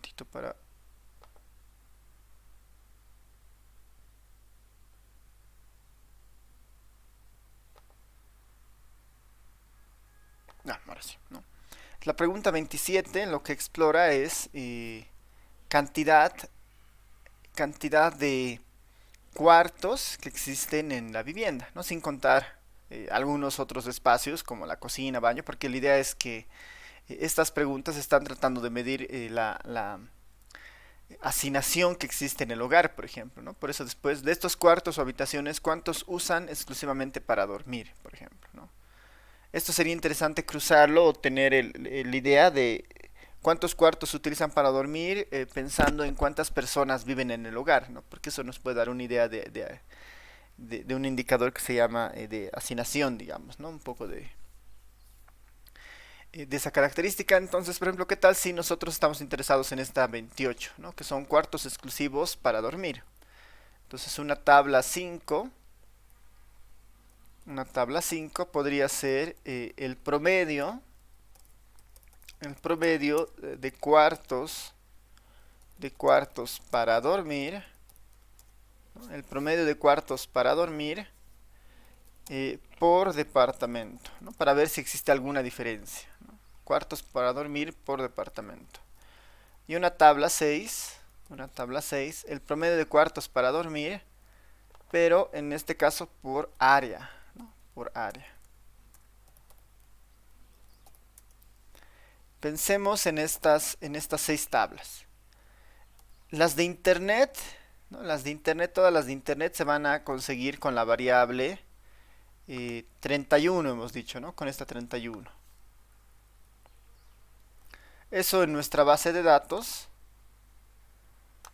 momentito para... Ah, ahora sí, ¿no? La pregunta 27 lo que explora es cantidad, cantidad de cuartos que existen en la vivienda, ¿no? Sin contar algunos otros espacios como la cocina, baño, porque la idea es que estas preguntas están tratando de medir la hacinación que existe en el hogar, por ejemplo, ¿no? Por eso después de estos cuartos o habitaciones, ¿cuántos usan exclusivamente para dormir, por ejemplo, ¿no? Esto sería interesante cruzarlo o tener la idea de cuántos cuartos se utilizan para dormir, pensando en cuántas personas viven en el hogar, ¿no? Porque eso nos puede dar una idea de un indicador que se llama de hacinación, digamos, ¿no? Un poco de esa característica. Entonces, por ejemplo, ¿qué tal si nosotros estamos interesados en esta 28, ¿no? Que son cuartos exclusivos para dormir? Entonces, una tabla 5 podría ser el promedio de cuartos para dormir, ¿no? El promedio de cuartos para dormir por departamento, ¿no? Para ver si existe alguna diferencia, ¿no? Cuartos para dormir por departamento. Y una tabla 6 el promedio de cuartos para dormir, pero en este caso por área, ¿no? Por área. Pensemos en estas 6 tablas. Las de internet, ¿no? Las de internet, todas las de internet se van a conseguir con la variable 31, hemos dicho, ¿no? Con esta 31. Eso en nuestra base de datos.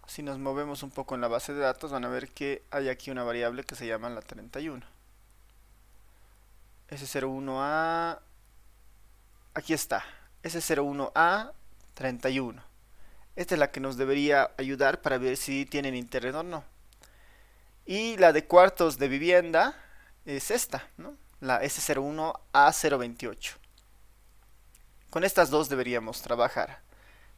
Si nos movemos un poco en la base de datos, van a ver que hay aquí una variable que se llama la 31. S01A, aquí está. S01A 31. Esta es la que nos debería ayudar para ver si tienen internet o no. Y la de cuartos de vivienda es esta, ¿no? La S01A028. Con estas dos deberíamos trabajar.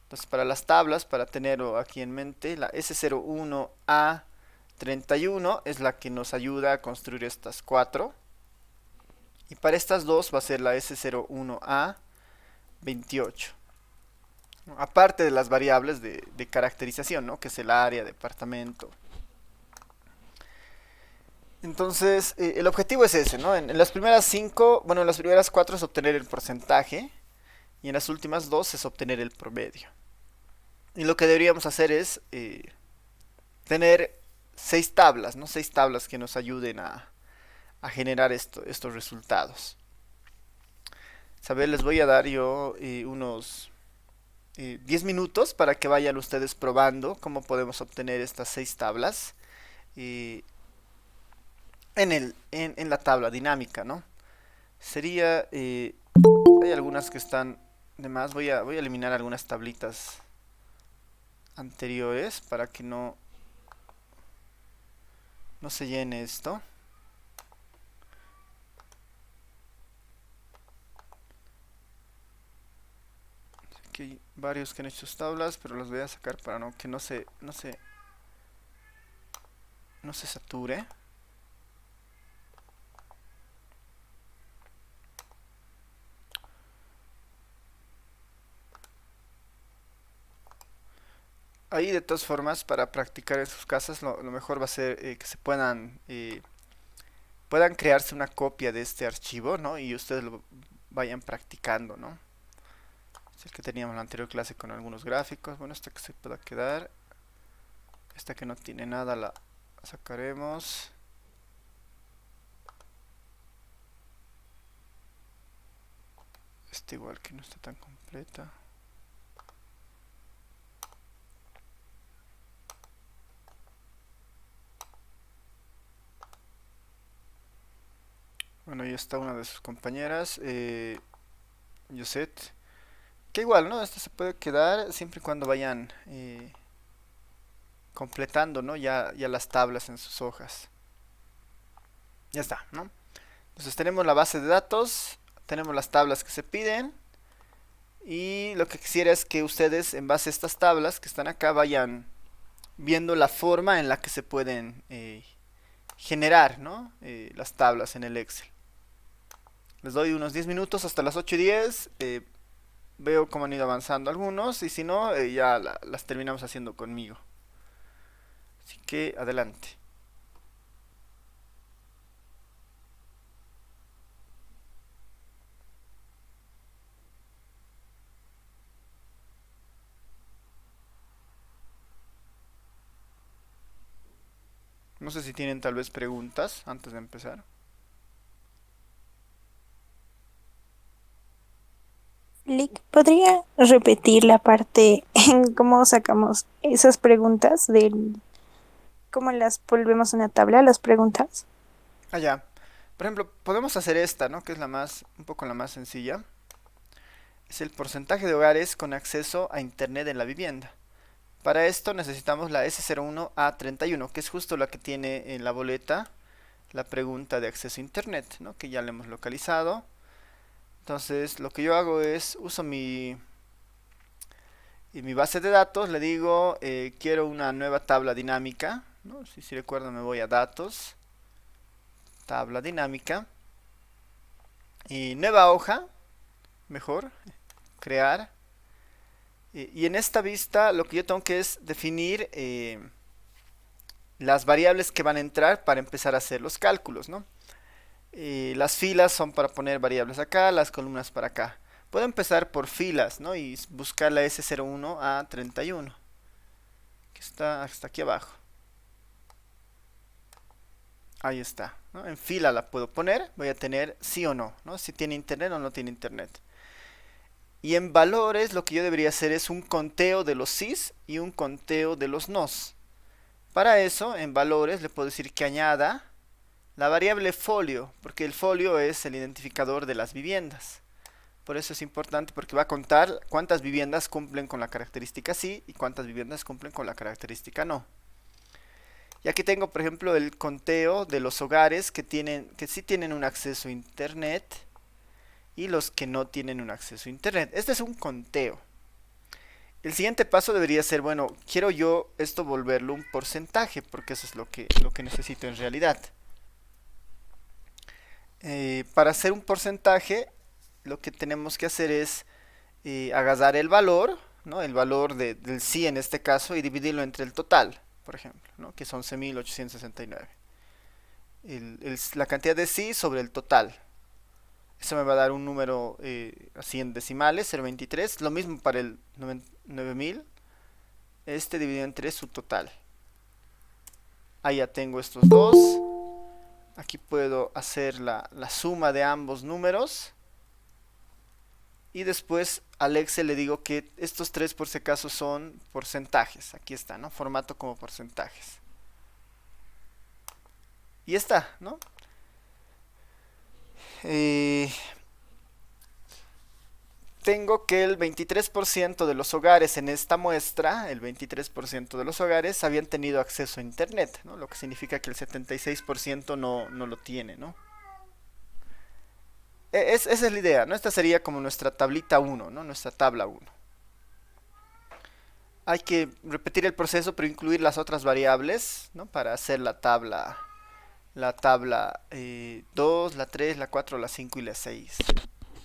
Entonces, para las tablas, para tenerlo aquí en mente, la S01A31 es la que nos ayuda a construir estas cuatro. Y para estas dos va a ser la S01A28. ¿No? Aparte de las variables de caracterización, ¿no? Que es el área, departamento. Entonces, el objetivo es ese, ¿no? En las primeras 5, bueno, en las primeras 4 es obtener el porcentaje y en las últimas 2 es obtener el promedio. Y lo que deberíamos hacer es tener 6 tablas, ¿no? 6 tablas que nos ayuden a generar estos resultados. Saber, les voy a dar yo unos 10 minutos para que vayan ustedes probando cómo podemos obtener estas 6 tablas eh, en la tabla dinámica, ¿no? Sería, hay algunas que están de más, voy a eliminar algunas tablitas anteriores para que no se llene esto. Aquí hay varios que han hecho tablas, pero los voy a sacar para que no se sature. Ahí de todas formas para practicar en sus casas lo mejor va a ser que se puedan crearse una copia de este archivo, ¿no? Y ustedes lo vayan practicando, ¿no? Es el que teníamos en la anterior clase con algunos gráficos. Bueno, esta que se pueda quedar. Esta que no tiene nada la sacaremos. Esta igual que no está tan completa. Bueno, ahí está una de sus compañeras, Yoset. Que igual, ¿no? Esta se puede quedar siempre y cuando vayan completando, ¿no? Ya las tablas en sus hojas. Ya está, ¿no? Entonces tenemos la base de datos, tenemos las tablas que se piden Y lo que quisiera es que ustedes, en base a estas tablas que están acá, vayan viendo la forma en la que se pueden generar, ¿no? Las tablas en el Excel. Les doy unos 10 minutos hasta las 8:10. Veo cómo han ido avanzando algunos y si no, ya las terminamos haciendo conmigo. Así que adelante. No sé si tienen tal vez preguntas antes de empezar. Lick, ¿podría repetir la parte en cómo sacamos esas preguntas del, cómo las volvemos una tabla, las preguntas? Ah, ya. Por ejemplo, podemos hacer esta, ¿no? Que es un poco la más sencilla. Es el porcentaje de hogares con acceso a internet en la vivienda. Para esto necesitamos la S01A31, que es justo la que tiene en la boleta la pregunta de acceso a internet, ¿no? Que ya la hemos localizado. Entonces, lo que yo hago es uso mi base de datos, le digo quiero una nueva tabla dinámica, ¿no? Si recuerdo me voy a datos, tabla dinámica y nueva hoja, mejor, crear. Y en esta vista lo que yo tengo que es definir las variables que van a entrar para empezar a hacer los cálculos, ¿no? Las filas son para poner variables acá, las columnas para acá. Puedo empezar por filas, ¿no? Y buscar la S01A31, que está hasta aquí abajo. Ahí está, ¿no? En fila la puedo poner, voy a tener sí o no, ¿no? Si tiene internet o no tiene internet. Y en valores lo que yo debería hacer es un conteo de los sís y un conteo de los nos. Para eso, en valores le puedo decir que añada la variable folio, porque el folio es el identificador de las viviendas. Por eso es importante porque va a contar cuántas viviendas cumplen con la característica sí y cuántas viviendas cumplen con la característica no. Y aquí tengo, por ejemplo, el conteo de los hogares que sí tienen un acceso a internet y los que no tienen un acceso a internet. Este es un conteo. El siguiente paso debería ser, bueno, quiero yo esto volverlo un porcentaje, porque eso es lo que necesito en realidad. Para hacer un porcentaje, lo que tenemos que hacer es agarrar el valor, ¿no? El valor del sí en este caso, y dividirlo entre el total, por ejemplo, ¿no? Que es 11.869. La cantidad de sí sobre el total. Eso me va a dar un número así en decimales, 0.23. Lo mismo para el 9.000. Este dividido entre su total. Ahí ya tengo estos dos. Aquí puedo hacer la suma de ambos números. Y después al Excel le digo que estos tres por si acaso son porcentajes. Aquí está, ¿no? Formato como porcentajes. Y está, ¿no? Eh, Tengo que el 23% de los hogares en esta muestra, el 23% de los hogares habían tenido acceso a internet, ¿no? Lo que significa que el 76% no lo tiene, ¿no? Esa es la idea, ¿no? Esta sería como nuestra tablita uno, ¿no? Nuestra tabla uno. Hay que repetir el proceso, pero incluir las otras variables, ¿no? Para hacer la tabla 2, la 3, la 4, la 5 y la 6.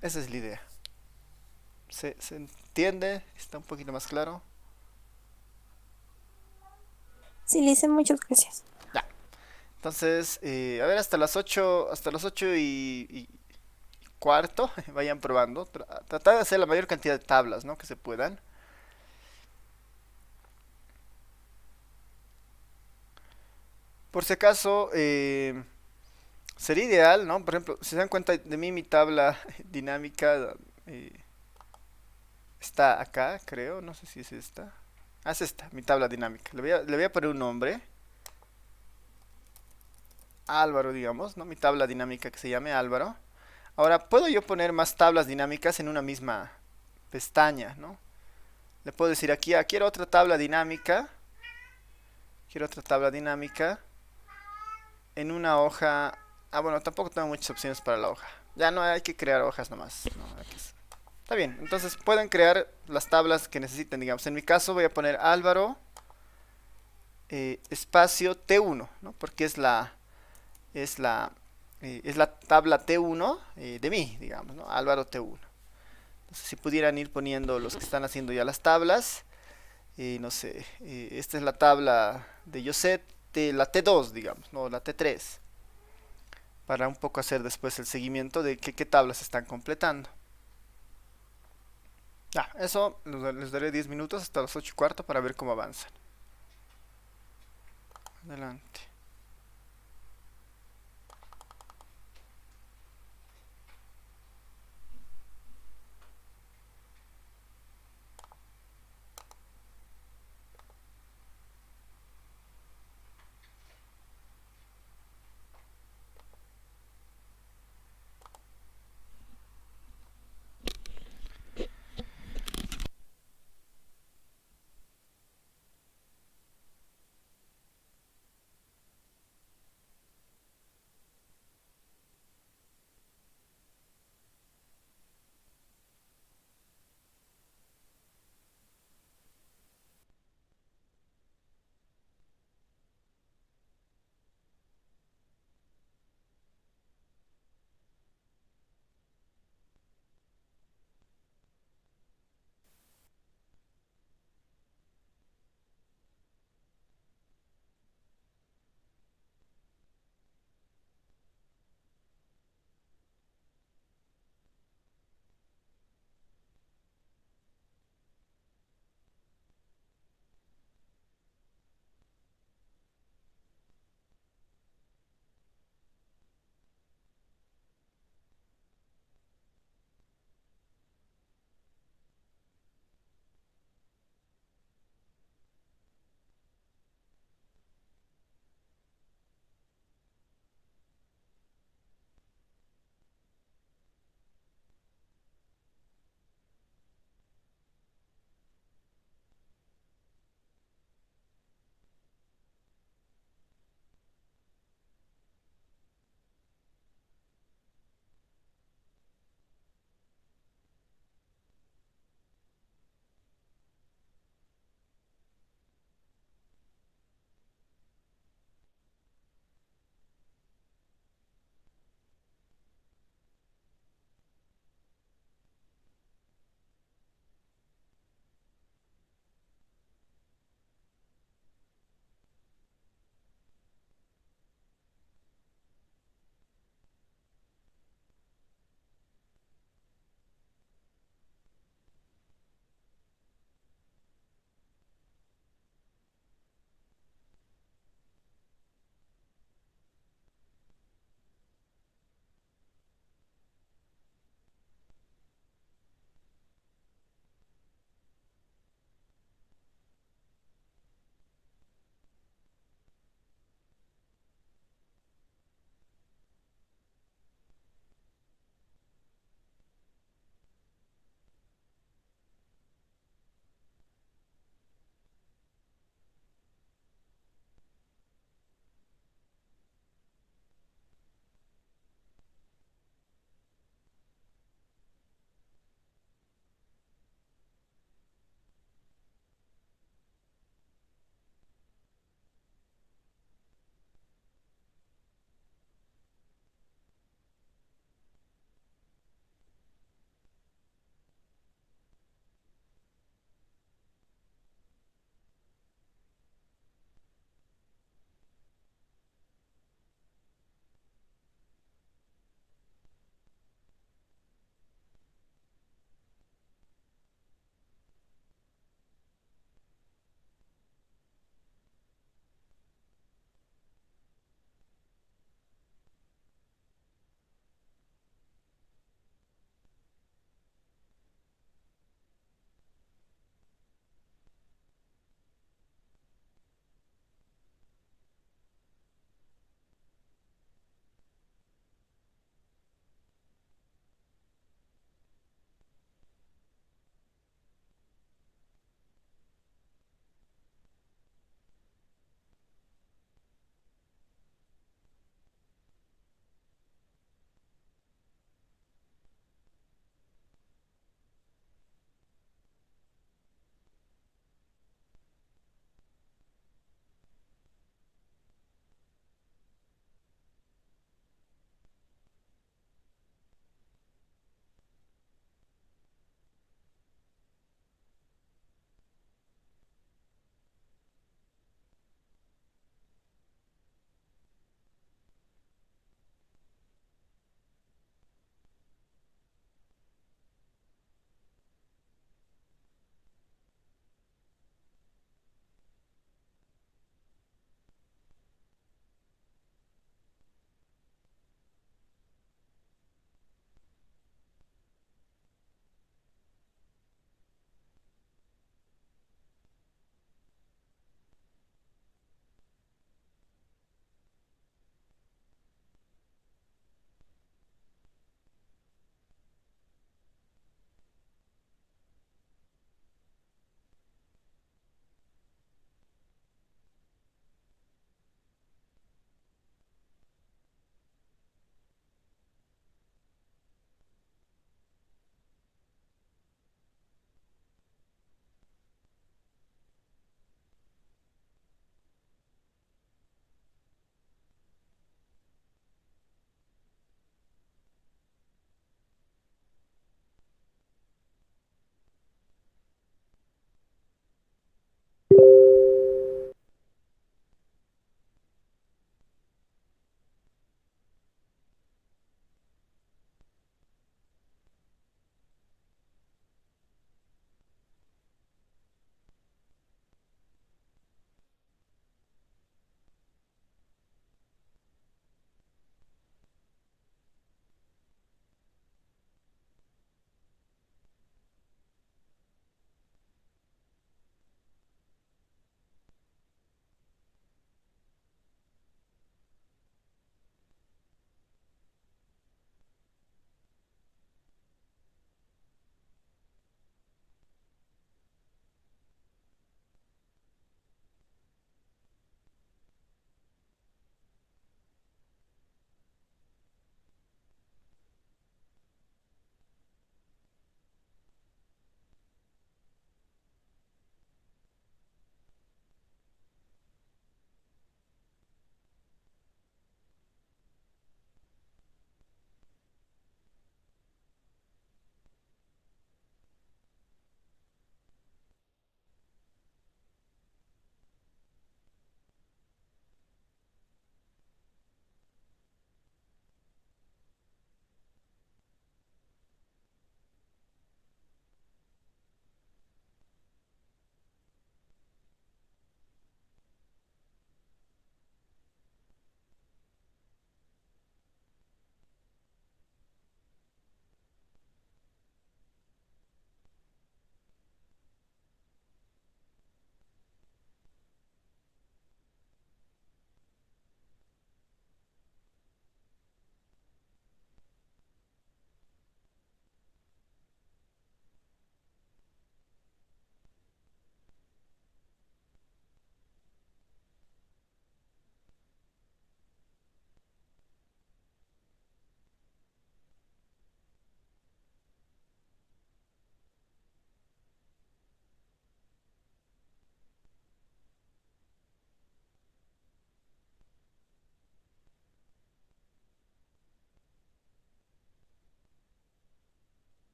Esa es la idea. ¿Se entiende? ¿Está un poquito más claro? Sí, le hice muchas gracias. Ya. Entonces, a ver, hasta las 8 y cuarto, vayan probando. Tratar de hacer la mayor cantidad de tablas, ¿no? Que se puedan. Por si acaso, sería ideal, ¿no? Por ejemplo, si se dan cuenta de mí, mi tabla dinámica eh, está acá, creo. No sé si es esta. Ah, es esta, mi tabla dinámica. Le voy a poner un nombre. Álvaro, digamos, ¿no? Mi tabla dinámica que se llame Álvaro. Ahora, puedo yo poner más tablas dinámicas en una misma pestaña, ¿no? Le puedo decir aquí, quiero otra tabla dinámica. Quiero otra tabla dinámica en una hoja. Ah, bueno, tampoco tengo muchas opciones para la hoja. Ya no hay que crear hojas nomás. No, Está bien, entonces pueden crear las tablas que necesiten, digamos. En mi caso voy a poner Álvaro espacio T1, ¿no? Porque es la, es la tabla T1 de mí, digamos, ¿no? Álvaro T1. Entonces, si pudieran ir poniendo los que están haciendo ya las tablas, no sé, esta es la tabla de Josette, de la T2, digamos, no la T3, para un poco hacer después el seguimiento de qué tablas están completando. Ya, eso les daré 10 minutos hasta las 8:15 para ver cómo avanzan. Adelante.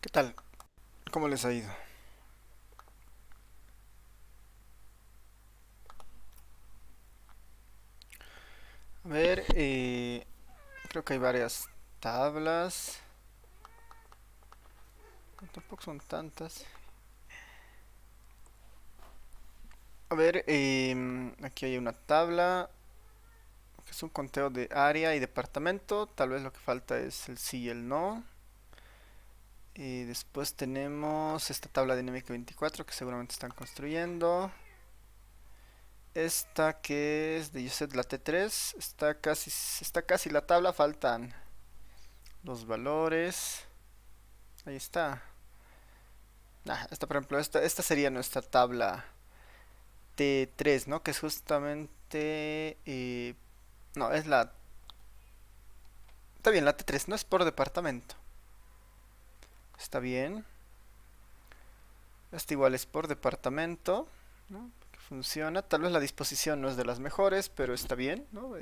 ¿Qué tal? ¿Cómo les ha ido? A ver, creo que hay varias tablas. No, tampoco son tantas. A ver, aquí hay una tabla que es un conteo de área y departamento. Tal vez lo que falta es el sí y el no. Y después tenemos esta tabla dinámica 24 que seguramente están construyendo. Esta que es de Joseph la T3 está casi la tabla, faltan los valores. Ahí está. Esta por ejemplo, esta sería nuestra tabla T3, ¿no? Que es justamente... no, es la... Está bien, la T3, no es por departamento. Está bien. Esta igual es por departamento, ¿no? Que funciona. Tal vez la disposición no es de las mejores, pero está bien, ¿no?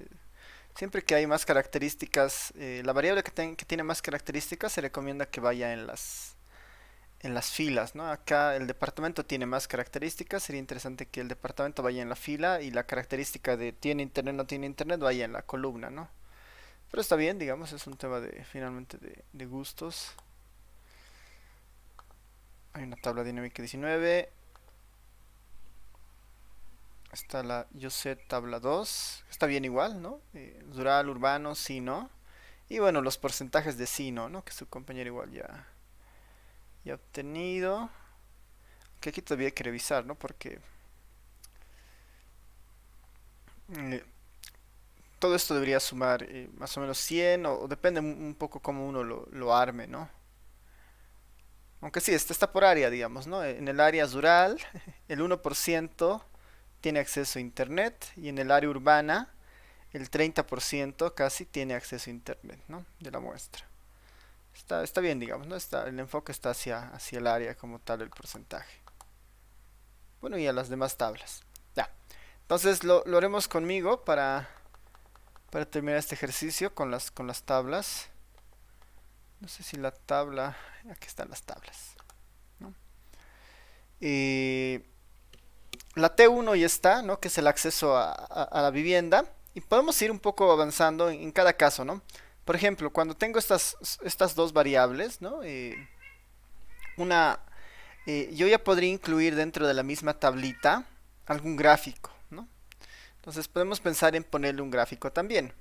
Siempre que hay más características, la variable que tiene más características se recomienda que vaya en las filas, ¿no? Acá el departamento tiene más características, sería interesante que el departamento vaya en la fila y la característica de tiene internet, no tiene internet vaya en la columna, ¿no? Pero está bien, digamos, es un tema de finalmente de gustos. Hay una tabla dinámica 19. Está la Yoset tabla 2. Está bien igual, ¿no? Rural, urbano, sí, no. Y bueno, los porcentajes de sí, no, ¿no? Que su compañero igual ya ha obtenido. Que aquí todavía hay que revisar, ¿no? Porque eh, todo esto debería sumar más o menos 100 o depende un poco cómo uno lo arme, ¿no? Aunque sí, este está por área, digamos, ¿no? En el área rural, el 1% tiene acceso a internet y en el área urbana, el 30% casi tiene acceso a internet, ¿no? De la muestra. Está bien, digamos, ¿no? El enfoque está hacia el área como tal, el porcentaje. Bueno, y a las demás tablas. Ya. Entonces lo haremos conmigo para terminar este ejercicio con las tablas. No sé si la tabla... Aquí están las tablas, ¿no? Y la T1 ya está, ¿no? Que es el acceso a la vivienda. Y podemos ir un poco avanzando en cada caso, ¿no? Por ejemplo, cuando tengo estas dos variables, ¿no? Yo ya podría incluir dentro de la misma tablita algún gráfico, ¿no? Entonces podemos pensar en ponerle un gráfico también.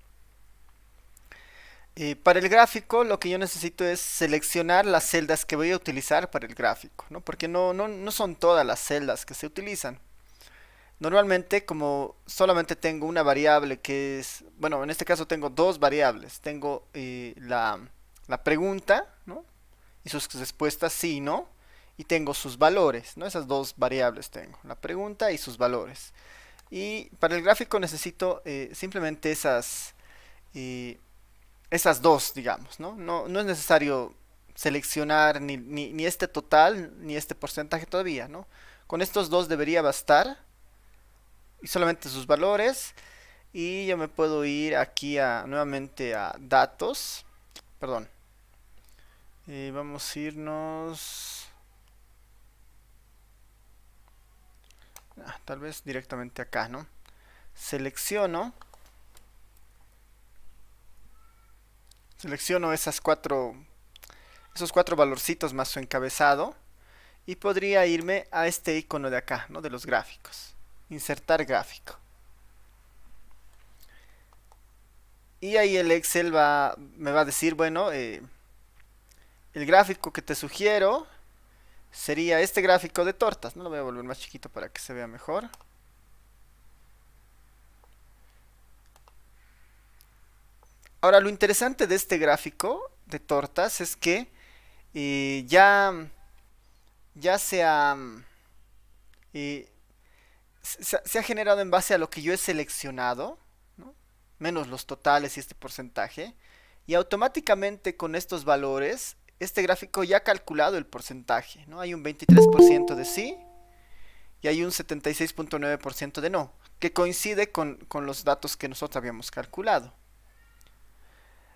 Para el gráfico lo que yo necesito es seleccionar las celdas que voy a utilizar para el gráfico, ¿no? Porque no son todas las celdas que se utilizan. Normalmente, como solamente tengo una variable que es, bueno, en este caso tengo dos variables. Tengo la pregunta, ¿no? Y sus respuestas sí y no. Y tengo sus valores, ¿no? Esas dos variables tengo, la pregunta y sus valores. Y para el gráfico necesito simplemente eh, esas dos, digamos, ¿no? No es necesario seleccionar ni este total ni este porcentaje todavía, ¿no? Con estos dos debería bastar y solamente sus valores. Y yo me puedo ir aquí nuevamente a datos. Perdón. Vamos a irnos... tal vez directamente acá, ¿no? Selecciono. Selecciono esos cuatro valorcitos más su encabezado. Y podría irme a este icono de acá, ¿no? De los gráficos. Insertar gráfico. Y ahí el Excel me va a decir, bueno, el gráfico que te sugiero sería este gráfico de tortas. No lo voy a volver más chiquito para que se vea mejor. Ahora, lo interesante de este gráfico de tortas es que ya eh, se ha generado en base a lo que yo he seleccionado, ¿no? Menos los totales y este porcentaje. Y automáticamente con estos valores, este gráfico ya ha calculado el porcentaje, ¿no? Hay un 23% de sí y hay un 76,9% de no, que coincide con los datos que nosotros habíamos calculado.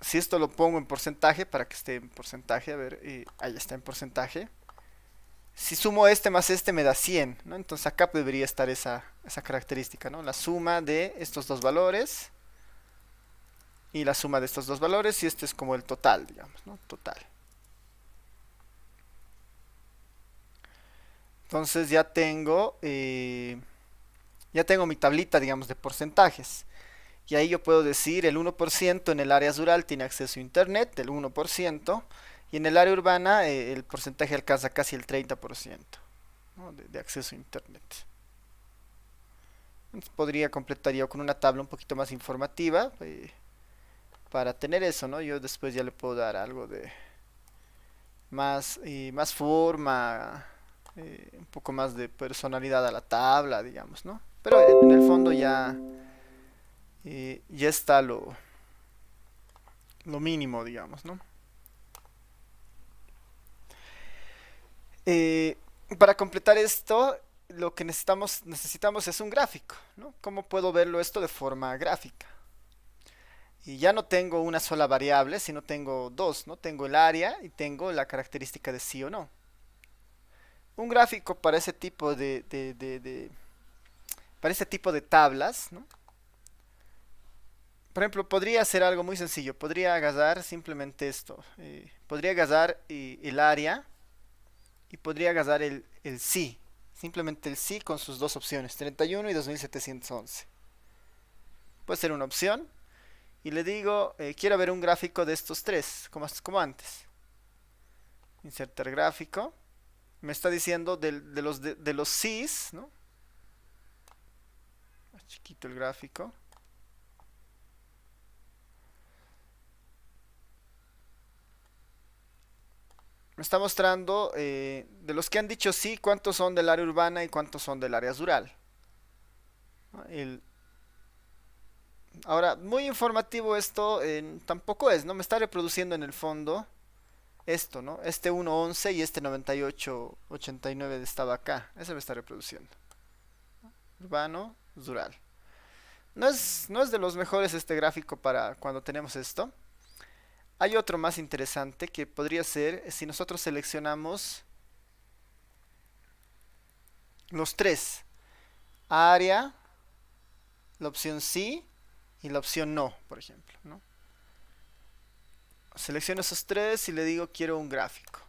si esto lo pongo en porcentaje, para que esté en porcentaje, a ver, ahí está en porcentaje. Si sumo este más este me da 100, ¿no? Entonces acá debería estar esa característica, ¿no? La suma de estos dos valores y la suma de estos dos valores, y este es como el total, digamos, ¿no? Total. Entonces ya tengo mi tablita, digamos, de porcentajes. Y ahí yo puedo decir el 1% en el área rural tiene acceso a internet, el 1%, y en el área urbana el porcentaje alcanza casi el 30%, ¿no? de acceso a internet. Entonces podría completar yo con una tabla un poquito más informativa para tener eso, ¿no? Yo después ya le puedo dar algo de más forma, un poco más de personalidad a la tabla, digamos, ¿no? Pero en el fondo ya está lo mínimo, digamos, ¿no? Eh, para completar esto, lo que necesitamos es un gráfico, ¿no? ¿Cómo puedo verlo esto de forma gráfica? Y ya no tengo una sola variable, sino tengo dos, ¿no? Tengo el área y tengo la característica de sí o no. Un gráfico para ese tipo para ese tipo de tablas, ¿no? Por ejemplo, podría ser algo muy sencillo. Podría agarrar simplemente esto. Podría agarrar el área y podría agarrar el sí. Simplemente el sí con sus dos opciones, 31 y 2711. Puede ser una opción. Y le digo, quiero ver un gráfico de estos tres, como antes. Insertar gráfico. Me está diciendo de los sís, ¿no? Más chiquito el gráfico. Me está mostrando de los que han dicho sí, cuántos son del área urbana y cuántos son del área rural. ¿No? Ahora, muy informativo esto tampoco es, ¿no? Me está reproduciendo en el fondo esto, ¿no? Este 1.11 y este 98.89 estaba acá. Ese me está reproduciendo. Urbano, rural. No es de los mejores este gráfico para cuando tenemos esto. Hay otro más interesante que podría ser si nosotros seleccionamos los tres. Área, la opción sí y la opción no, por ejemplo, ¿no? Selecciono esos tres y le digo quiero un gráfico.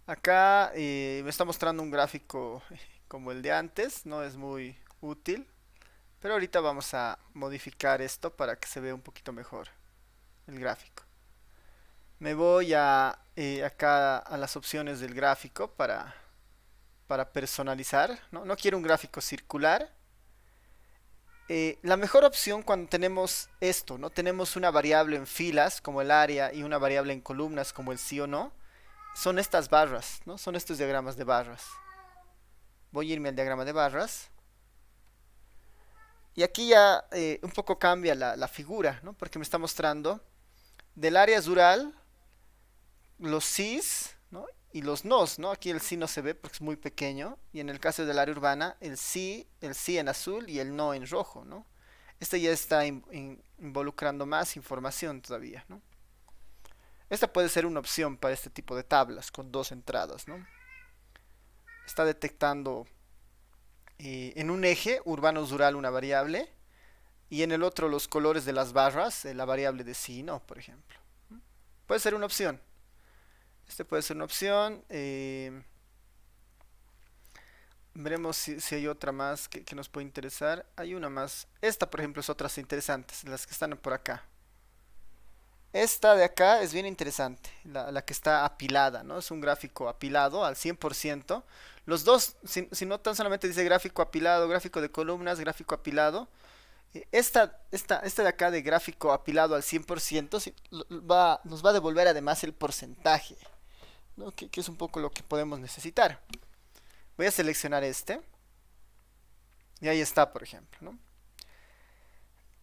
Acá me está mostrando un gráfico como el de antes, no es muy útil, pero ahorita vamos a modificar esto para que se vea un poquito mejor el gráfico. Me voy acá a las opciones del gráfico para personalizar, ¿no? No quiero un gráfico circular. La mejor opción cuando tenemos esto, ¿no? Tenemos una variable en filas como el área y una variable en columnas como el sí o no, son estas barras, ¿no? Son estos diagramas de barras. Voy a irme al diagrama de barras. Y aquí ya un poco cambia la figura, ¿no? Porque me está mostrando del área rural los sís, ¿no? Y los nos, ¿no? Aquí el sí no se ve porque es muy pequeño. Y en el caso del área urbana, el sí en azul y el no en rojo, ¿no? Este ya está involucrando más información todavía, ¿no? Esta puede ser una opción para este tipo de tablas con dos entradas, ¿no? Está detectando en un eje urbano-rural una variable y en el otro los colores de las barras, la variable de sí y no, por ejemplo. Puede ser una opción. Este puede ser una opción. Veremos si hay otra más que nos puede interesar. Hay una más. Esta, por ejemplo, es otras interesantes, las que están por acá. Esta de acá es bien interesante, la que está apilada, ¿no? Es un gráfico apilado al 100%. Los dos, si no tan solamente dice gráfico apilado, gráfico de columnas, gráfico apilado. Esta de acá de gráfico apilado al 100% nos va a devolver además el porcentaje, ¿no? Que es un poco lo que podemos necesitar. Voy a seleccionar este. Y ahí está, por ejemplo, ¿no?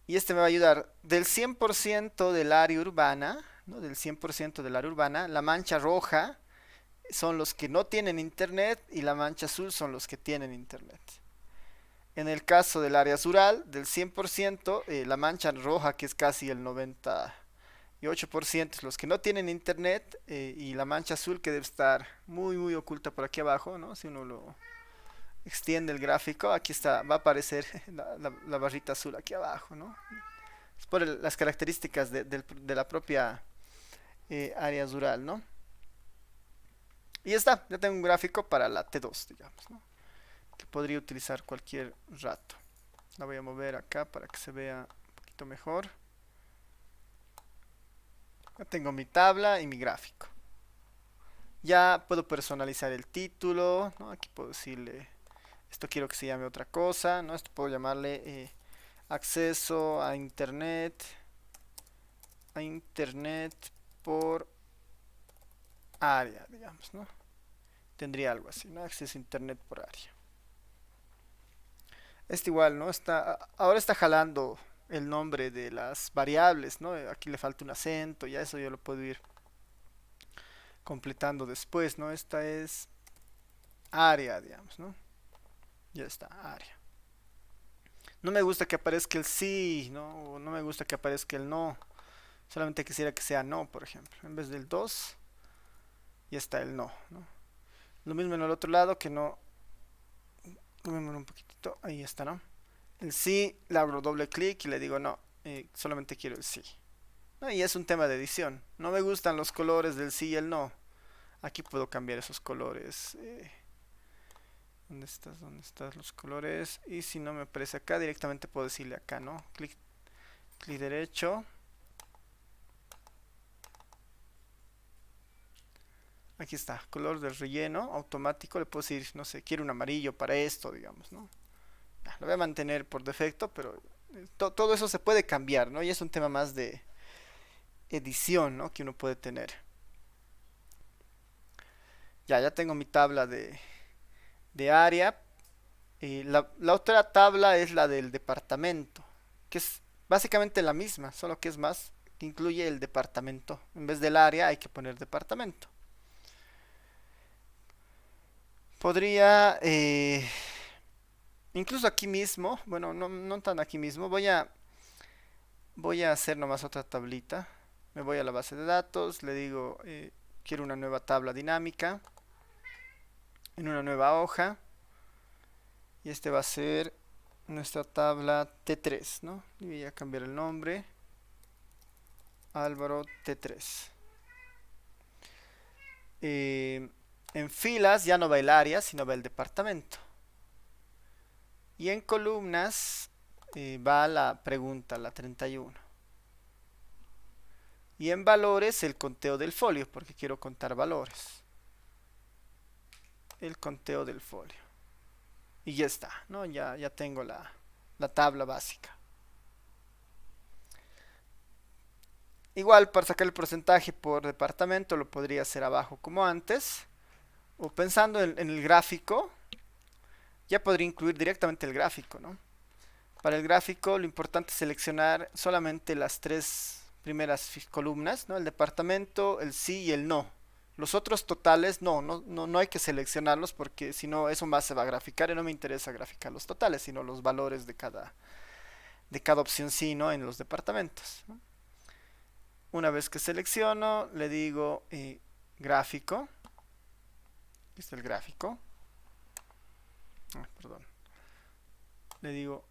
Y este me va a ayudar del 100% del área urbana, ¿no? Del 100% del área urbana, la mancha roja son los que no tienen internet y la mancha azul son los que tienen internet. En el caso del área rural, del 100%, la mancha roja, que es casi el 98%, es los que no tienen internet, y la mancha azul, que debe estar muy, muy oculta por aquí abajo, ¿no? Si uno lo extiende el gráfico, aquí está, va a aparecer la barrita azul aquí abajo, ¿no? Es por las características de la propia área rural, ¿no? Y ya está, ya tengo un gráfico para la T2, digamos, ¿no? Que podría utilizar cualquier rato. La voy a mover acá para que se vea un poquito mejor. Ya tengo mi tabla y mi gráfico. Ya puedo personalizar el título, ¿no? Aquí puedo decirle, esto quiero que se llame otra cosa, ¿no? Esto puedo llamarle acceso a internet por área, digamos, ¿no? Tendría algo así, ¿no? Acceso a internet por área. Este igual, ¿no? Ahora está jalando el nombre de las variables, ¿no? Aquí le falta un acento, ya eso yo lo puedo ir completando después, ¿no? Esta es área, digamos, ¿no? Ya está, área. No me gusta que aparezca el sí, ¿no? O no me gusta que aparezca el no. Solamente quisiera que sea no, por ejemplo. En vez del 2, ya está el no, ¿no? Lo mismo en el otro lado, que no. Movémoslo un poquitito. Ahí está, ¿no? El sí, le abro doble clic y le digo no. Solamente quiero el sí. ¿No? Y es un tema de edición. No me gustan los colores del sí y el no. Aquí puedo cambiar esos colores. ¿Dónde estás? ¿Dónde están los colores? Y si no me aparece acá, directamente puedo decirle acá, ¿no? Clic derecho. Aquí está, color del relleno automático. Le puedo decir, no sé, quiero un amarillo para esto, digamos, ¿no? Lo voy a mantener por defecto, pero todo eso se puede cambiar, ¿no? Y es un tema más de edición, ¿no? Que uno puede tener. Ya tengo mi tabla de área. La otra tabla es la del departamento, que es básicamente la misma, solo que es más, que incluye el departamento. En vez del área hay que poner departamento. Podría, incluso aquí mismo, bueno, no tan aquí mismo, voy a hacer nomás otra tablita. Me voy a la base de datos, le digo, quiero una nueva tabla dinámica en una nueva hoja. Y este va a ser nuestra tabla T3, ¿no? Y voy a cambiar el nombre. Álvaro T3. En filas ya no va el área, sino va el departamento. Y en columnas va la pregunta, la 31. Y en valores el conteo del folio, porque quiero contar valores. El conteo del folio. Y ya está, ¿no? Ya tengo la tabla básica. Igual para sacar el porcentaje por departamento lo podría hacer abajo como antes. O pensando en el gráfico, ya podría incluir directamente el gráfico, ¿no? Para el gráfico lo importante es seleccionar solamente las tres primeras columnas, ¿no? El departamento, el sí y el no. Los otros totales no hay que seleccionarlos, porque si no eso más se va a graficar y no me interesa graficar los totales, sino los valores de cada opción sí, ¿no? En los departamentos, ¿no? Una vez que selecciono, le digo gráfico. Aquí está el gráfico. Perdón. Le digo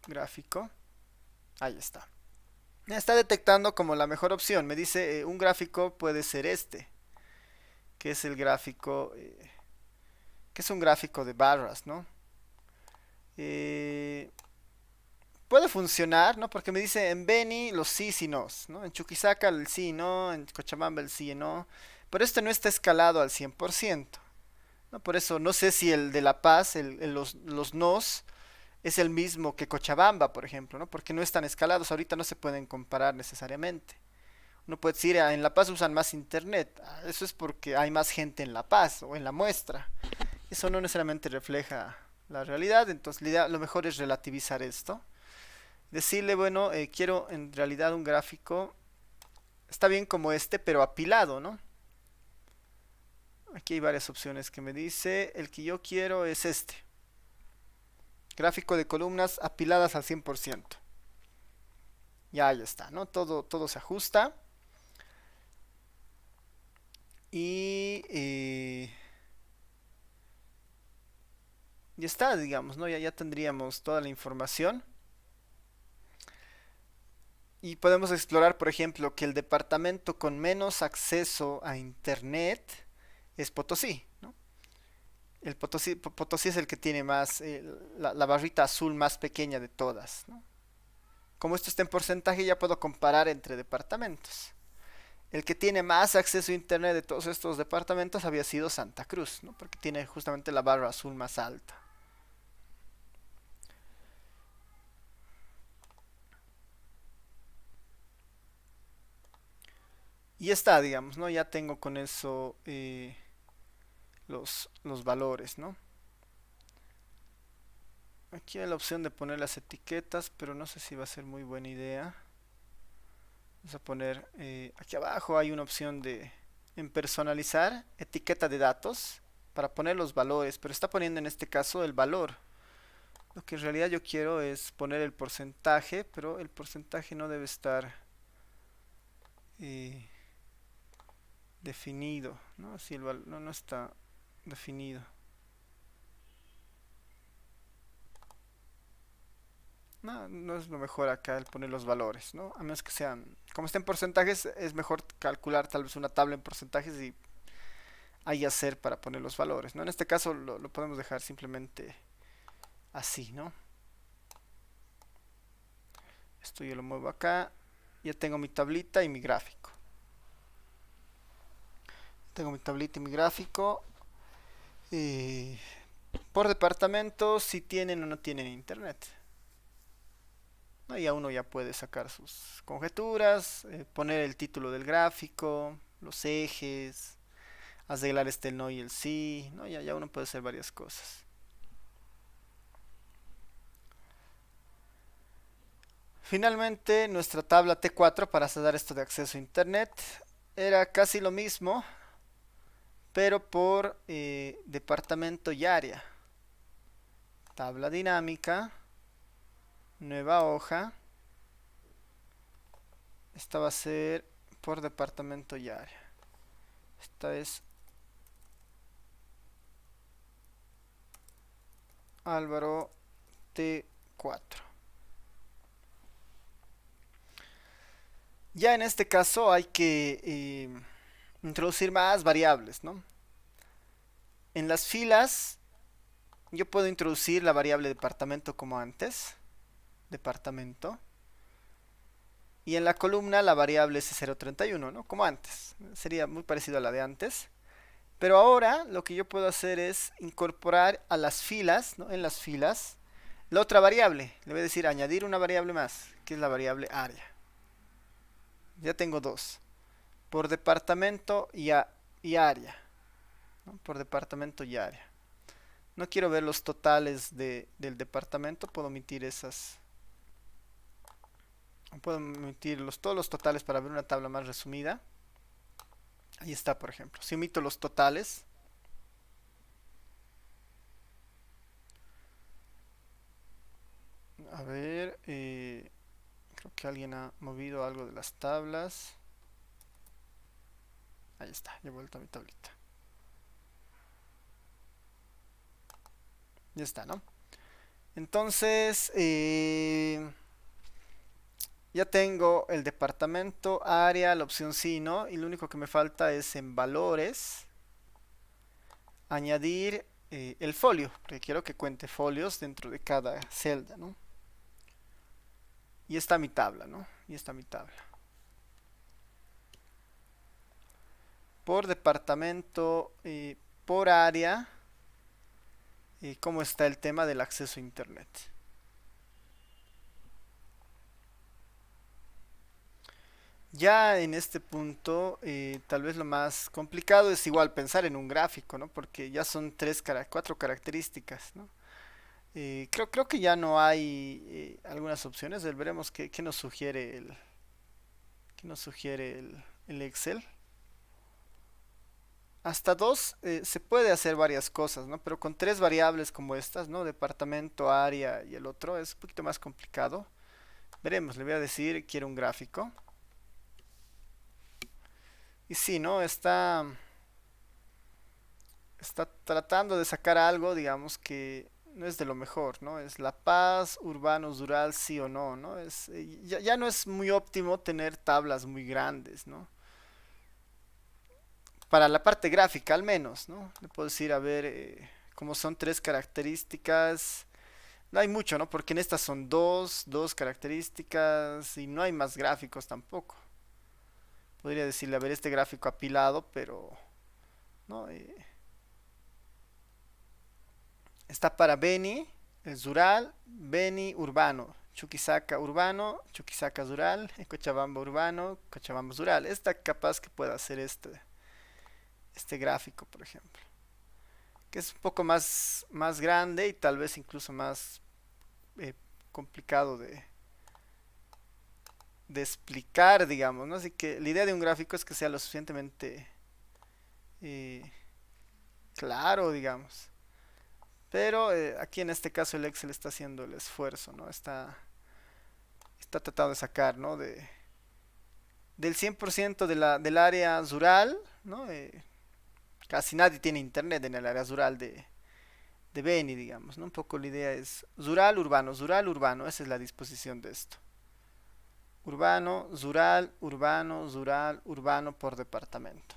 gráfico. Ahí está. Me está detectando como la mejor opción. Me dice un gráfico puede ser este, que es el gráfico, que es un gráfico de barras, ¿no? Puede funcionar, ¿no? Porque me dice en Beni los sí y nos, ¿no? En Chuquisaca el sí y no, en Cochabamba el sí y no. Pero este no está escalado al 100%, ¿no? Por eso no sé si el de La Paz, los nos, es el mismo que Cochabamba, por ejemplo, ¿no? Porque no están escalados, ahorita no se pueden comparar necesariamente. Uno puede decir, en La Paz usan más internet. Eso es porque hay más gente en La Paz o en la muestra. Eso no necesariamente refleja la realidad, entonces lo mejor es relativizar esto. Decirle, bueno, quiero en realidad un gráfico, está bien como este, pero apilado, ¿no? Aquí hay varias opciones que me dice, el que yo quiero es este, Gráfico de columnas apiladas al 100%. Ya está, ¿no? Todo se ajusta. Y ya está, digamos, ¿no? Ya tendríamos toda la información. Y podemos explorar, por ejemplo, que el departamento con menos acceso a Internet es Potosí, ¿no? Potosí es el que tiene más, la barrita azul más pequeña de todas, ¿no? Como esto está en porcentaje, ya puedo comparar entre departamentos. El que tiene más acceso a Internet de todos estos departamentos había sido Santa Cruz, ¿no? Porque tiene justamente la barra azul más alta. Y está, digamos, ¿no? Ya tengo con eso los valores, ¿no? Aquí hay la opción de poner las etiquetas, pero no sé si va a ser muy buena idea. Vamos a poner, aquí abajo hay una opción de en personalizar, etiqueta de datos, para poner los valores, pero está poniendo en este caso el valor. Lo que en realidad yo quiero es poner el porcentaje, pero el porcentaje no debe estar eh, definido, ¿no? Si no está definido. No es lo mejor acá el poner los valores, ¿no? A menos que sean, como estén porcentajes, es mejor calcular tal vez una tabla en porcentajes y ahí hacer para poner los valores, ¿no? En este caso lo podemos dejar simplemente así, ¿no? Esto yo lo muevo acá. Ya tengo mi tablita y mi gráfico. Tengo mi tablita y mi gráfico. Eh, por departamento, si tienen o no tienen internet. ¿No? Ya uno ya puede sacar sus conjeturas, poner el título del gráfico, los ejes, arreglar el no y el sí, ¿no? Ya uno puede hacer varias cosas. Finalmente, nuestra tabla T4 para dar esto de acceso a internet era casi lo mismo, pero por departamento y área. Tabla dinámica, nueva hoja. Esta va a ser por departamento y área. Esta es Álvaro T4. Ya en este caso hay que introducir más variables, ¿no? En las filas yo puedo introducir la variable departamento como antes, departamento, y en la columna la variable S031, ¿no? Como antes, sería muy parecido a la de antes, pero ahora lo que yo puedo hacer es incorporar a las filas, ¿no? En las filas, la otra variable, le voy a decir añadir una variable más, que es la variable área. Ya tengo dos, por departamento y área, ¿no? Por departamento y área. No quiero ver los totales del departamento, puedo omitir esas. Puedo omitir todos los totales para ver una tabla más resumida. Ahí está, por ejemplo. Si omito los totales, a ver, creo que alguien ha movido algo de las tablas. Ahí está, he vuelto a mi tablita. Ya está, ¿no? Entonces, ya tengo el departamento, área, la opción sí, ¿no? Y lo único que me falta es en valores añadir el folio, porque quiero que cuente folios dentro de cada celda, ¿no? Y está mi tabla, ¿no? Y está mi tabla. Por departamento, por área, cómo está el tema del acceso a internet. Ya en este punto, tal vez lo más complicado es igual pensar en un gráfico, ¿no? Porque ya son cuatro características, ¿no? Creo que ya no hay algunas opciones. Veremos qué nos sugiere qué nos sugiere el Excel. Hasta dos se puede hacer varias cosas, ¿no? Pero con tres variables como estas, ¿no? Departamento, área y el otro es un poquito más complicado. Veremos, le voy a decir, quiero un gráfico. Y sí, ¿no? Está tratando de sacar algo, digamos, que no es de lo mejor, ¿no? Es La Paz, urbanos, rural, sí o no, ¿no? Ya no es muy óptimo tener tablas muy grandes, ¿no? Para la parte gráfica al menos, ¿no? Le puedo decir, a ver, como son tres características, no hay mucho, ¿no? Porque en estas son dos características y no hay más gráficos tampoco. Podría decirle, a ver, este gráfico apilado, pero, ¿no? Está para Beni, es rural, Beni urbano, Chuquisaca urbano, Chuquisaca rural, Cochabamba urbano, Cochabamba rural. Está capaz que pueda hacer este gráfico, por ejemplo, que es un poco más grande y tal vez incluso más eh, complicado de explicar, digamos, ¿no? Así que la idea de un gráfico es que sea lo suficientemente eh, claro, digamos. Pero aquí en este caso el Excel está haciendo el esfuerzo, ¿no? Está tratando de sacar, ¿no? Del 100% del área rural, ¿no? Casi nadie tiene internet en el área rural de Beni, digamos, ¿no? Un poco la idea es rural, urbano, esa es la disposición de esto. Urbano por departamento.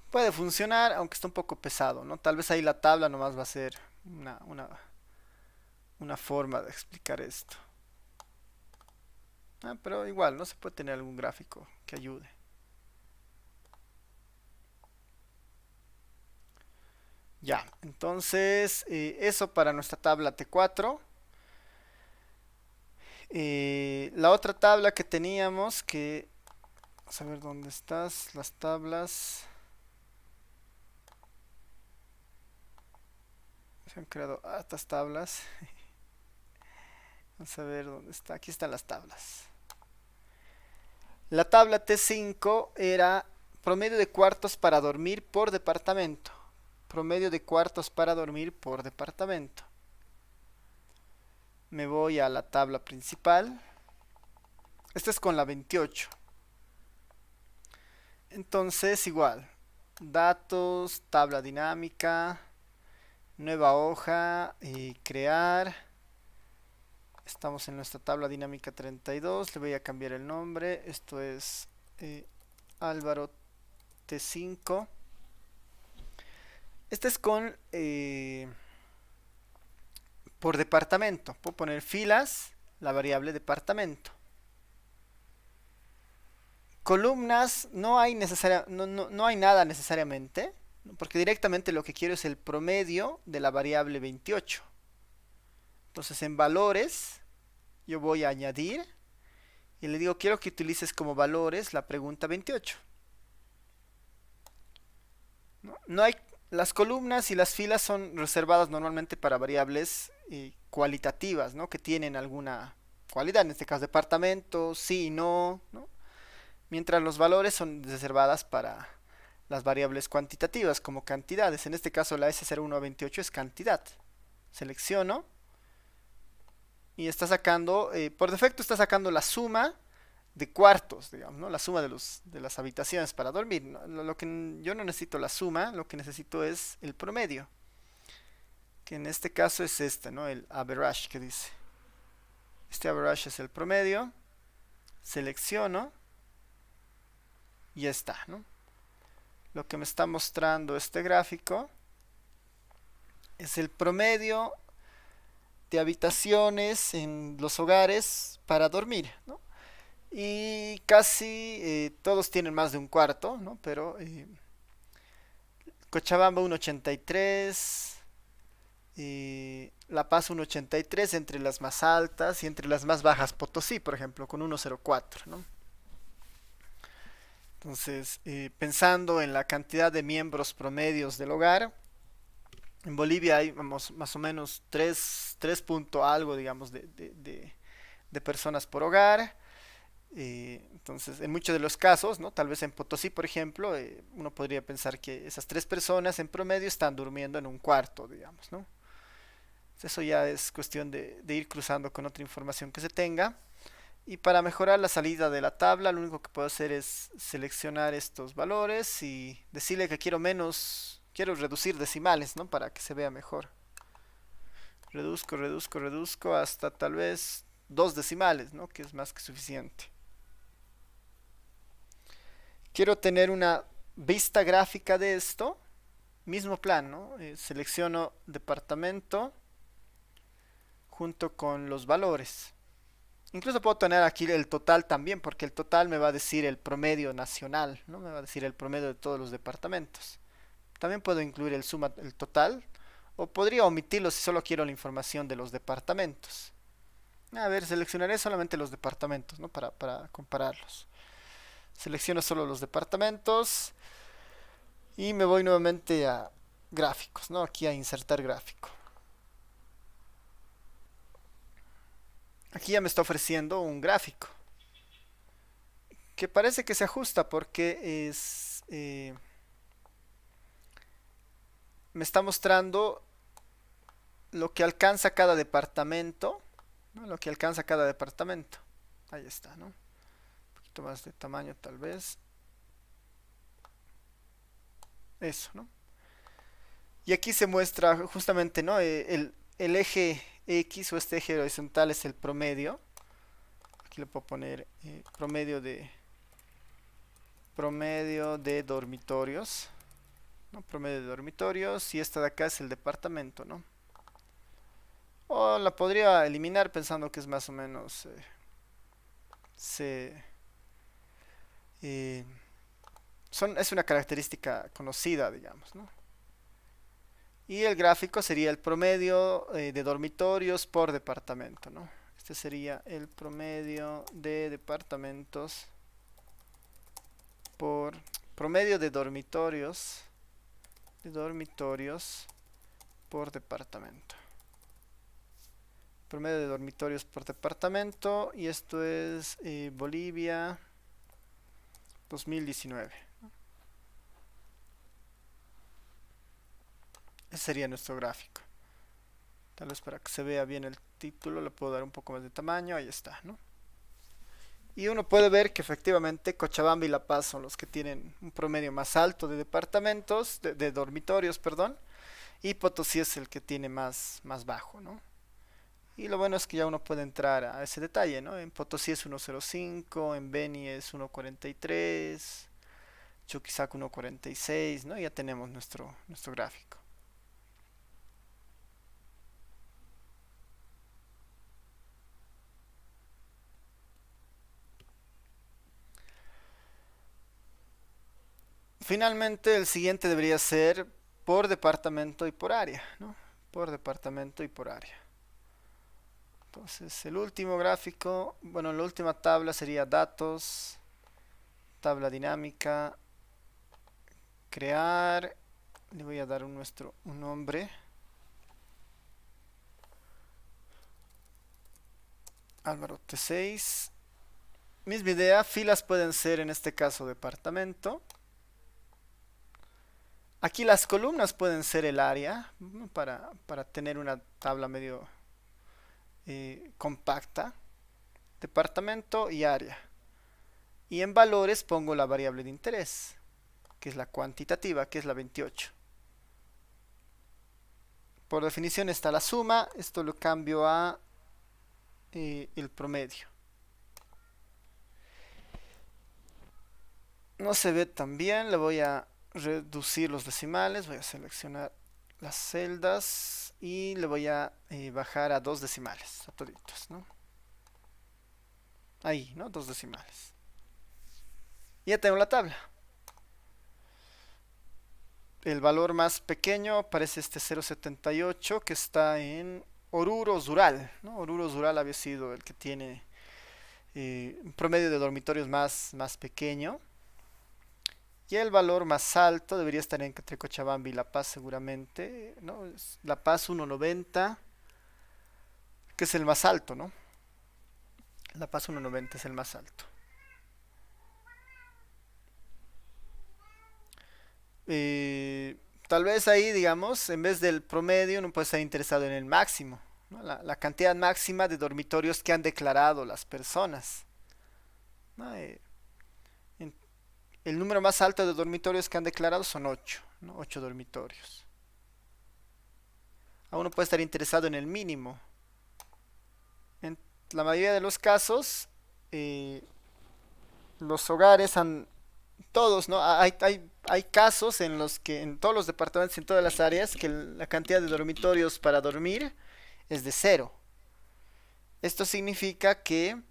Puede funcionar, aunque está un poco pesado, ¿no? Tal vez ahí la tabla nomás va a ser una forma de explicar esto. Pero igual, no se puede tener algún gráfico que ayude. Ya, entonces eso para nuestra tabla T4. La otra tabla que teníamos, vamos a ver dónde estás, las tablas. Se han creado hartas tablas. Vamos a ver dónde está. Aquí están las tablas. La tabla T5 era promedio de cuartos para dormir por departamento. Promedio de cuartos para dormir por departamento. Me voy a la tabla principal. Esta es con la 28. Entonces, igual. Datos, tabla dinámica, nueva hoja, crear. Estamos en nuestra tabla dinámica 32. Le voy a cambiar el nombre. Esto es Álvaro T5. Este es con por departamento. Puedo poner filas, la variable departamento. Columnas no hay nada necesariamente, porque directamente lo que quiero es el promedio de la variable 28. Entonces en valores yo voy a añadir y le digo quiero que utilices como valores la pregunta 28. No hay Las columnas y las filas son reservadas normalmente para variables cualitativas, ¿no? Que tienen alguna cualidad, en este caso departamento, sí y no, ¿no? Mientras los valores son reservadas para las variables cuantitativas como cantidades. En este caso la S01 a 28 es cantidad. Selecciono y está sacando, por defecto está sacando la suma de cuartos, digamos, ¿no? La suma de las habitaciones para dormir. ¿No? Lo que yo no necesito la suma, lo que necesito es el promedio, que en este caso es este, ¿no? El average que dice. Este average es el promedio. Selecciono y ya está, ¿no? Lo que me está mostrando este gráfico es el promedio de habitaciones en los hogares para dormir, ¿no? Y casi todos tienen más de un cuarto, ¿no? Pero Cochabamba 1,83, La Paz 1,83 entre las más altas y entre las más bajas Potosí, por ejemplo, con 1,04, ¿no? Entonces, pensando en la cantidad de miembros promedios del hogar, en Bolivia hay vamos, más o menos 3 punto algo, digamos, de personas por hogar. Entonces, en muchos de los casos, ¿no? Tal vez en Potosí, por ejemplo, uno podría pensar que esas tres personas en promedio están durmiendo en un cuarto, digamos, ¿no? Eso ya es cuestión de ir cruzando con otra información que se tenga. Y para mejorar la salida de la tabla, lo único que puedo hacer es seleccionar estos valores y decirle que quiero menos, quiero reducir decimales, ¿no? Para que se vea mejor. Reduzco, reduzco, reduzco hasta tal vez dos decimales, ¿no? Que es más que suficiente. Quiero tener una vista gráfica de esto. Mismo plan, ¿no? Selecciono departamento junto con los valores. Incluso puedo tener aquí el total también, porque el total me va a decir el promedio nacional, ¿no? Me va a decir el promedio de todos los departamentos. También puedo incluir el suma, el total, o podría omitirlo si solo quiero la información de los departamentos. A ver, seleccionaré solamente los departamentos, ¿no? Para compararlos. Selecciono solo los departamentos y me voy nuevamente a gráficos, ¿no? Aquí a insertar gráfico. Aquí ya me está ofreciendo un gráfico que parece que se ajusta porque me está mostrando lo que alcanza cada departamento, ¿no? Lo que alcanza cada departamento. Ahí está, ¿no? Un poquito más de tamaño tal vez. Eso, ¿no? Y aquí se muestra justamente, ¿no? El eje X o este eje horizontal es el promedio. Aquí le puedo poner promedio de dormitorios, ¿no? Promedio de dormitorios, y esta de acá es el departamento, ¿no? O la podría eliminar pensando que es más o menos se eh, es una característica conocida, digamos, ¿no? Y el gráfico sería el promedio de dormitorios por departamento, ¿no? Este sería el promedio de departamentos por promedio de dormitorios por departamento. Promedio de dormitorios por departamento, y esto es Bolivia 2019. Ese sería nuestro gráfico. Tal vez para que se vea bien el título le puedo dar un poco más de tamaño. Ahí está, ¿no? Y uno puede ver que efectivamente Cochabamba y La Paz son los que tienen un promedio más alto de departamentos, de dormitorios, perdón. Y Potosí es el que tiene más bajo, ¿no? Y lo bueno es que ya uno puede entrar a ese detalle, ¿no? En Potosí es 1.05, en Beni es 1.43, Chuquisaca 1.46, ¿no? Ya tenemos nuestro gráfico. Finalmente, el siguiente debería ser por departamento y por área, ¿no? Por departamento y por área. Entonces, el último gráfico, bueno, la última tabla sería datos, tabla dinámica, crear, le voy a dar un nombre, Álvaro T6. Misma idea, filas pueden ser en este caso departamento. Aquí las columnas pueden ser el área, ¿no? Para tener una tabla medio compacta. Departamento y área. Y en valores pongo la variable de interés, que es la cuantitativa, que es la 28. Por definición está la suma, esto lo cambio a el promedio. No se ve tan bien, le voy a reducir los decimales, voy a seleccionar las celdas y le voy a bajar a dos decimales, a toditos, ¿no? Ahí, ¿no? Dos decimales. Ya tengo la tabla. El valor más pequeño aparece este 0.78 que está en Oruro Zural, ¿no? Oruro Zural había sido el que tiene un promedio de dormitorios más pequeño. Y el valor más alto debería estar entre Cochabamba y La Paz seguramente, ¿no? La Paz 1.90, que es el más alto, ¿no? La Paz 1.90 es el más alto. eh, tal vez ahí, digamos, en vez del promedio, uno puede estar interesado en el máximo, ¿no? La cantidad máxima de dormitorios que han declarado las personas, ¿no? En- el número más alto de dormitorios que han declarado son 8, ¿no? 8 dormitorios. A uno puede estar interesado en el mínimo. En la mayoría de los casos, eh, los hogares han, todos, ¿no? Hay casos en los que en todos los departamentos, en todas las áreas, que la cantidad de dormitorios para dormir es de cero. Esto significa que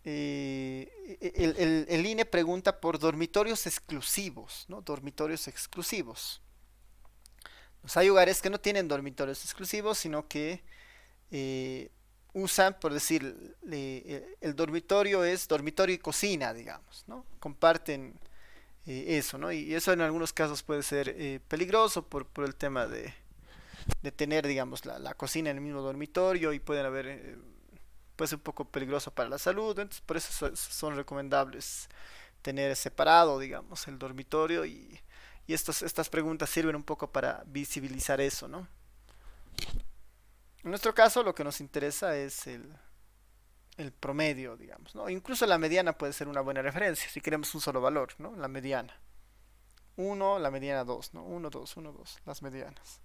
el INE pregunta por dormitorios exclusivos, ¿no? Dormitorios exclusivos. Pues hay hogares que no tienen dormitorios exclusivos, sino que eh, usan, por decir, el dormitorio es dormitorio y cocina, digamos, ¿no? Comparten eso, ¿no? Y eso en algunos casos puede ser peligroso por el tema de tener, digamos, la cocina en el mismo dormitorio y pueden haber, puede ser un poco peligroso para la salud, entonces por eso son recomendables tener separado, digamos, el dormitorio y estas preguntas sirven un poco para visibilizar eso, ¿no? En nuestro caso lo que nos interesa es el promedio, digamos, ¿no? Incluso la mediana puede ser una buena referencia si queremos un solo valor, ¿no? La mediana. Uno, la mediana 2, ¿no? Uno, 2, uno, 2, las medianas.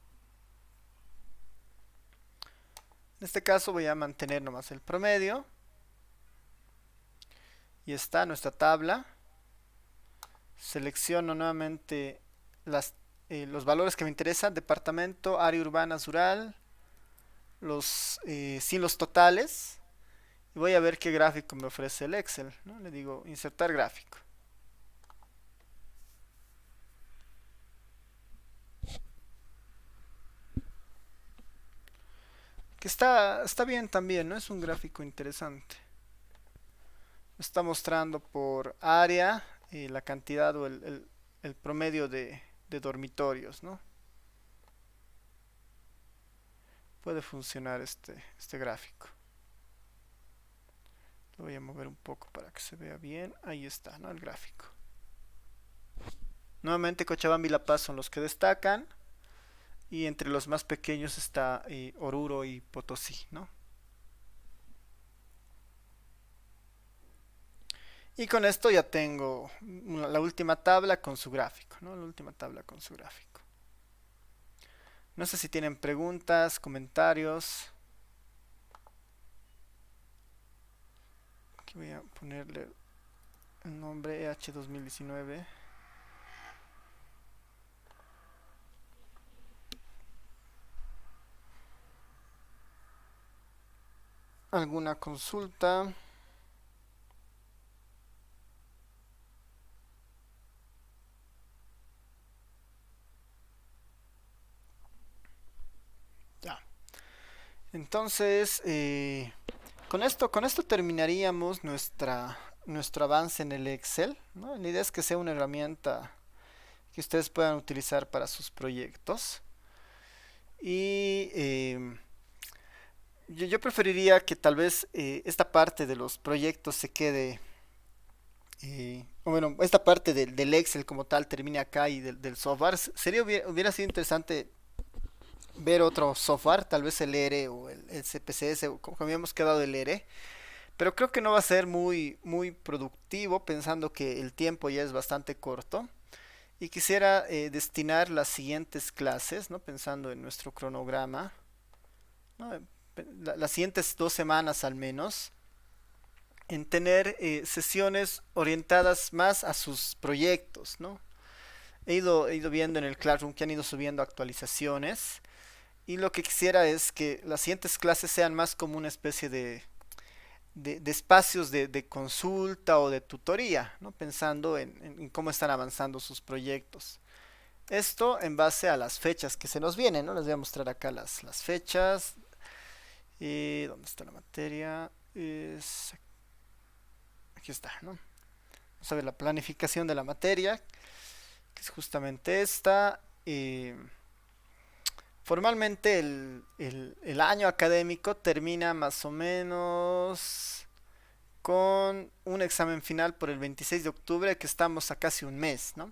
En este caso voy a mantener nomás el promedio. Y está nuestra tabla. Selecciono nuevamente los valores que me interesan. Departamento, área urbana, rural. Sin los totales. Y voy a ver qué gráfico me ofrece el Excel, ¿no? Le digo insertar gráfico. Que está bien también, ¿no? Es un gráfico interesante. Está mostrando por área la cantidad o el promedio de dormitorios, ¿no? Puede funcionar este gráfico. Lo voy a mover un poco para que se vea bien. Ahí está, ¿no? El gráfico. Nuevamente Cochabamba y La Paz son los que destacan. Y entre los más pequeños está Oruro y Potosí, ¿no? Y con esto ya tengo la última tabla con su gráfico, ¿no? La última tabla con su gráfico. No sé si tienen preguntas, comentarios. Aquí voy a ponerle el nombre EH 2019. ¿Alguna consulta? Ya. Entonces, con esto terminaríamos nuestro avance en el Excel, ¿no? La idea es que sea una herramienta que ustedes puedan utilizar para sus proyectos. Y yo preferiría que tal vez esta parte de los proyectos se quede, o bueno, esta parte del Excel como tal termine acá y del software. Hubiera sido interesante ver otro software, tal vez el ERE o el CPCS, o como habíamos quedado el ERE. Pero creo que no va a ser muy productivo pensando que el tiempo ya es bastante corto. Y quisiera destinar las siguientes clases, ¿no? Pensando en nuestro cronograma, ¿no? Las siguientes 2 semanas al menos, en tener sesiones orientadas más a sus proyectos, ¿no? He ido viendo en el Classroom que han ido subiendo actualizaciones y lo que quisiera es que las siguientes clases sean más como una especie de espacios de consulta o de tutoría, ¿no? Pensando en cómo están avanzando sus proyectos. Esto en base a las fechas que se nos vienen, ¿no? Les voy a mostrar acá las fechas. ¿Dónde está la materia? Aquí está, ¿no? Vamos a ver la planificación de la materia, que es justamente esta. Formalmente el año académico termina más o menos con un examen final por el 26 de octubre, que estamos a casi un mes, ¿no?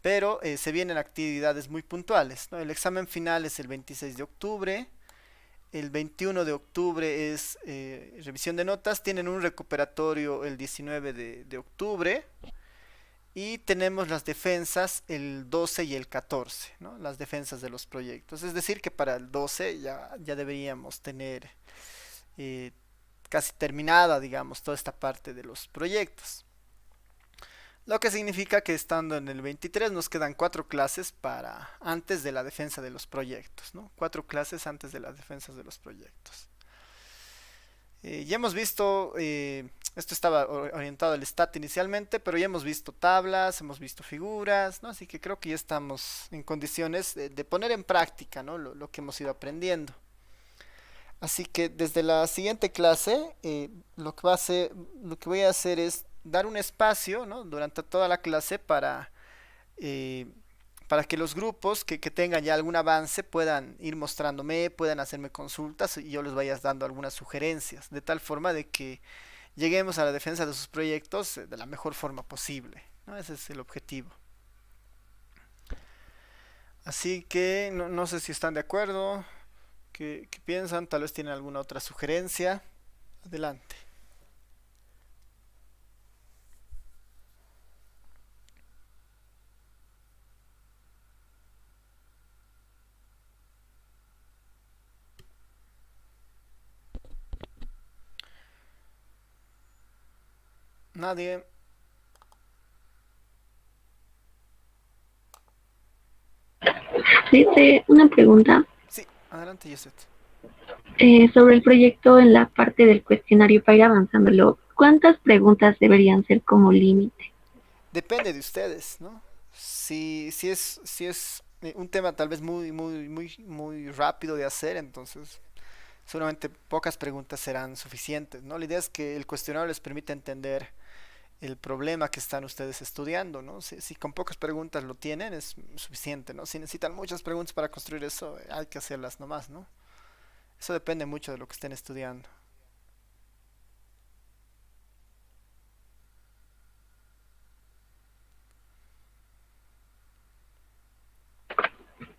pero se vienen actividades muy puntuales, ¿no? El examen final es el 26 de octubre, el 21 de octubre es revisión de notas, tienen un recuperatorio el 19 de octubre y tenemos las defensas el 12 y el 14, ¿no? Las defensas de los proyectos. Es decir, que para el 12 ya deberíamos tener eh, casi terminada, digamos, toda esta parte de los proyectos. Lo que significa que estando en el 23 nos quedan cuatro clases para antes de la defensa de los proyectos, ¿no? Cuatro clases antes de las defensas de los proyectos. Ya hemos visto, esto estaba orientado al STAT inicialmente, pero ya hemos visto tablas, hemos visto figuras, ¿no? Así que creo que ya estamos en condiciones de poner en práctica, ¿no? Lo que hemos ido aprendiendo. Así que desde la siguiente clase, lo que voy a hacer es dar un espacio, ¿no? Durante toda la clase eh, para que los grupos que tengan ya algún avance puedan ir mostrándome, puedan hacerme consultas y yo les vaya dando algunas sugerencias, de tal forma de que lleguemos a la defensa de sus proyectos de la mejor forma posible, ¿no? Ese es el objetivo. Así que no sé si están de acuerdo, qué piensan, tal vez tienen alguna otra sugerencia. Adelante. Nadie. Dice una pregunta Sí, adelante, Yeset. sobre el proyecto en la parte del cuestionario para ir avanzándolo. ¿Cuántas preguntas deberían ser como límite? Depende de ustedes, ¿no? Si es un tema tal vez muy rápido de hacer, entonces seguramente pocas preguntas serán suficientes, ¿no? La idea es que el cuestionario les permita entender el problema que están ustedes estudiando, ¿no? Si con pocas preguntas lo tienen, es suficiente, ¿no? Si necesitan muchas preguntas para construir eso, hay que hacerlas nomás, ¿no? Eso depende mucho de lo que estén estudiando.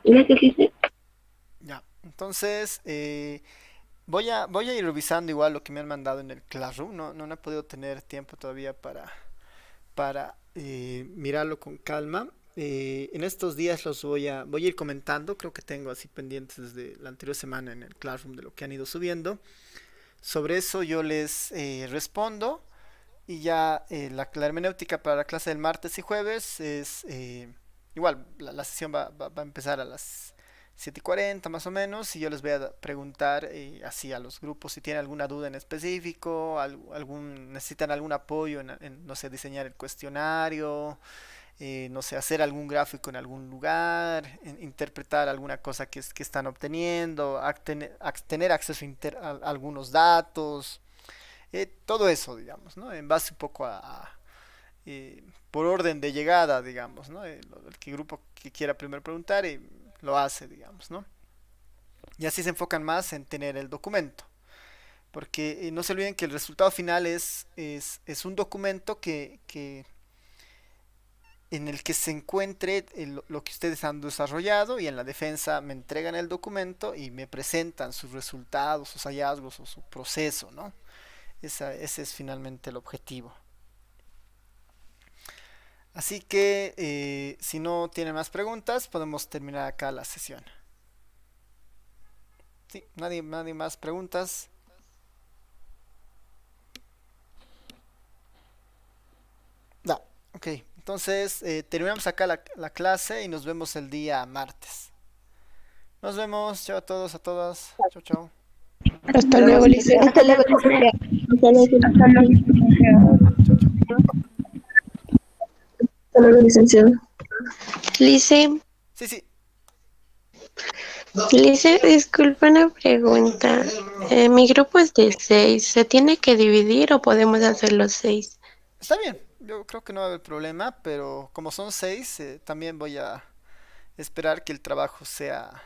Gracias, dice. Ya, entonces voy a ir revisando igual lo que me han mandado en el Classroom, no he podido tener tiempo todavía para mirarlo con calma. En estos días voy a ir comentando, creo que tengo así pendientes desde la anterior semana en el Classroom de lo que han ido subiendo. Sobre eso yo les respondo y ya la hermenéutica para la clase del martes y jueves es igual, la sesión va a empezar a las 7:40 más o menos y yo les voy a preguntar así a los grupos si tienen alguna duda en específico, necesitan algún apoyo no sé, diseñar el cuestionario, no sé, hacer algún gráfico en algún lugar, interpretar alguna cosa que están obteniendo, tener acceso a algunos datos, todo eso, digamos, ¿no? En base un poco por orden de llegada, digamos, ¿no? El que grupo que quiera primero preguntar lo hace, digamos, ¿no? Y así se enfocan más en tener el documento. Porque no se olviden que el resultado final es un documento en el que se encuentre lo que ustedes han desarrollado y en la defensa me entregan el documento y me presentan sus resultados, sus hallazgos o su proceso, ¿no? Ese es finalmente el objetivo. Así que si no tienen más preguntas, podemos terminar acá la sesión. Sí, nadie más preguntas. Da, ok. Entonces terminamos acá la clase y nos vemos el día martes. Nos vemos. Chao a todos, a todas. Chao, chao. Hasta luego, Lice. Hasta luego, dice. Hasta luego. Chao, chao. Hasta luego, licenciado. Lice, Sí, sí. Lice, disculpa una pregunta. Mi grupo es de 6. ¿Se tiene que dividir o podemos hacer los 6? Está bien. Yo creo que no va a haber problema, pero como son seis, también voy a esperar que el trabajo sea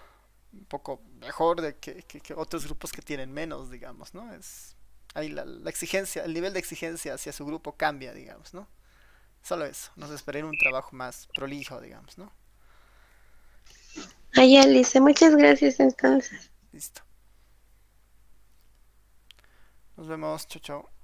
un poco mejor que otros grupos que tienen menos, digamos, ¿no? Ahí la exigencia, el nivel de exigencia hacia su grupo cambia, digamos, ¿no? Solo eso. Nos esperen un trabajo más prolijo, digamos, ¿no? Ay, Alice, muchas gracias entonces. Listo. Nos vemos. Chao, chao.